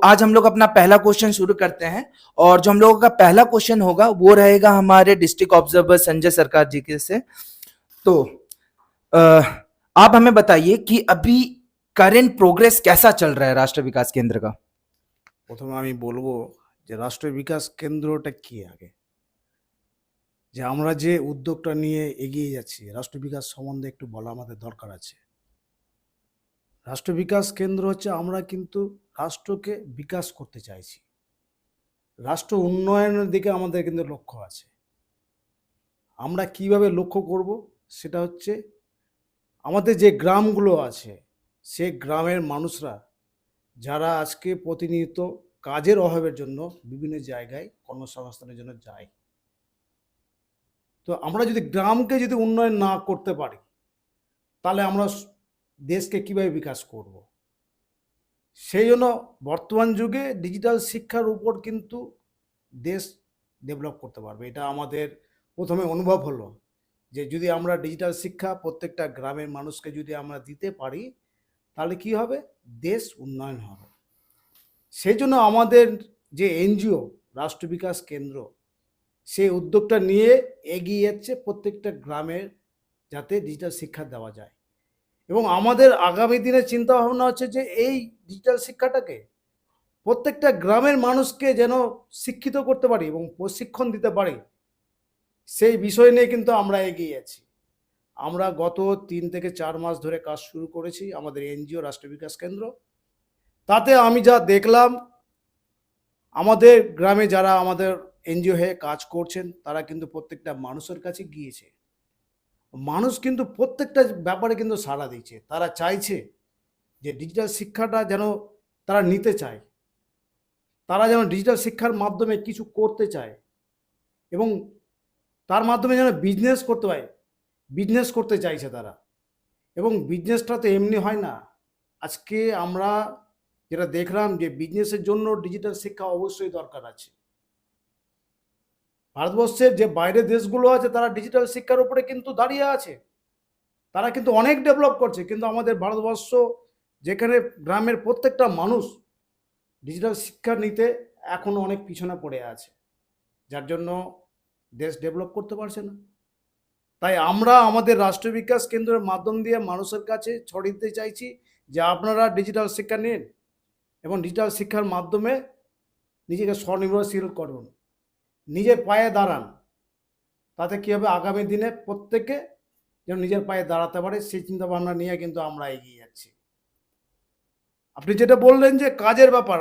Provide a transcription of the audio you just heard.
आज हम लोग अपना पहला क्वेश्चन शुरू करते हैं। और जो हम लोगों का पहला क्वेश्चन होगा वो रहेगा हमारे डिस्ट्रिक्ट ऑब्जर्वर संजय सरकार जी के से। तो अ, आप हमें बताइए कि अभी करेंट प्रोग्रेस कैसा चल रहा है राष्ट्रीय विकास केंद्र का। প্রথমে আমি বলবো যে রাষ্ট্রীয় বিকাশ কেন্দ্রটা কি আগে, যে আমরা যে উদ্যোগটা নিয়ে এগিয়ে যাচ্ছি রাষ্ট্র বিকাশ সম্বন্ধে একটু বলা আমাদের দরকার আছে। রাষ্ট্র বিকাশ কেন্দ্র হচ্ছে আমরা কিন্তু রাষ্ট্রকে বিকাশ করতে চাইছি, রাষ্ট্র উন্নয়নের দিকে আমাদের কিন্তু লক্ষ্য আছে। আমরা কিভাবে লক্ষ্য করব সেটা হচ্ছে আমাদের যে গ্রামগুলো আছে সে গ্রামের মানুষরা যারা আজকে প্রতিনিয়ত কাজের অভাবের জন্য বিভিন্ন জায়গায় কর্মসংস্থানের জন্য যায়, তো আমরা যদি গ্রামকে যদি উন্নয়ন না করতে পারি তাহলে আমরা দেশকে কিভাবে বিকাশ করব। সেই জন্য বর্তমান যুগে ডিজিটাল শিক্ষার উপর কিন্তু দেশ ডেভেলপ করতে পারবে। এটা আমাদের প্রথমে অনুভব হলো যে যদি আমরা ডিজিটাল শিক্ষা প্রত্যেকটা গ্রামের মানুষকে যদি আমরা দিতে পারি তাহলে কি হবে, দেশ উন্নয়ন হবে। সেই জন্য আমাদের যে এনজিও রাষ্ট্র বিকাশ কেন্দ্র সেই উদ্যোগটা নিয়ে এগিয়ে যাচ্ছে প্রত্যেকটা গ্রামের যাতে ডিজিটাল শিক্ষা দেওয়া যায়। এবং আমাদের আগামী দিনের চিন্তা ভাবনা হচ্ছে যে এই ডিজিটাল শিক্ষাটাকে প্রত্যেকটা গ্রামের মানুষকে যেন শিক্ষিত করতে পারি এবং প্রশিক্ষণ দিতে পারি, সেই বিষয় নিয়ে কিন্তু আমরা এগিয়ে যাচ্ছি। আমরা গত 3 থেকে 4 মাস ধরে কাজ শুরু করেছি আমাদের এনজিও রাষ্ট্র বিকাশ কেন্দ্র। তাতে আমি যা দেখলাম, আমাদের গ্রামে যারা আমাদের এনজিও হয়ে কাজ করছেন তারা কিন্তু প্রত্যেকটা মানুষের কাছে গিয়েছে। মানুষ কিন্তু প্রত্যেকটা ব্যাপারে কিন্তু সাড়া দিচ্ছে, তারা চাইছে যে ডিজিটাল শিক্ষাটা যেন তারা নিতে চায়, তারা যেন ডিজিটাল শিক্ষার মাধ্যমে কিছু করতে চায় এবং তার মাধ্যমে যেন বিজনেস করতে পারে, বিজনেস করতে চাইছে তারা। এবং বিজনেসটা তো এমনি হয় না। আজকে আমরা যেটা দেখলাম যে বিজনেসের জন্য ডিজিটাল শিক্ষা অবশ্যই দরকার আছে। ভারতবর্ষের যে বাইরের দেশগুলো আছে তারা ডিজিটাল শিক্ষার উপরে কিন্তু দাঁড়িয়ে আছে, তারা কিন্তু অনেক ডেভেলপ করছে, কিন্তু আমাদের ভারতবর্ষ যেখানে গ্রামের প্রত্যেকটা মানুষ ডিজিটাল শিক্ষা নিতে এখনো অনেক পিছনে পড়ে আছে, যার জন্য দেশ ডেভেলপ করতে পারছে না। তাই আমরা আমাদের রাষ্ট্র বিকাশ কেন্দ্রের মাধ্যম দিয়ে মানুষের কাছে ছড়িয়ে দিতে চাইছি যে আপনারা ডিজিটাল শিক্ষা নিন এবং ডিজিটাল শিক্ষার মাধ্যমে নিজেকে স্বনির্ভরশীল করুন, নিজের পায়ে দাঁড়ান। তাতে কী হবে, আগামী দিনে প্রত্যেকে যেন নিজের পায়ে দাঁড়াতে পারে সেই চিন্তাভাবনা নিয়ে কিন্তু আমরা এগিয়ে যাচ্ছি। আপনি যেটা বললেন যে কাজের ব্যাপার,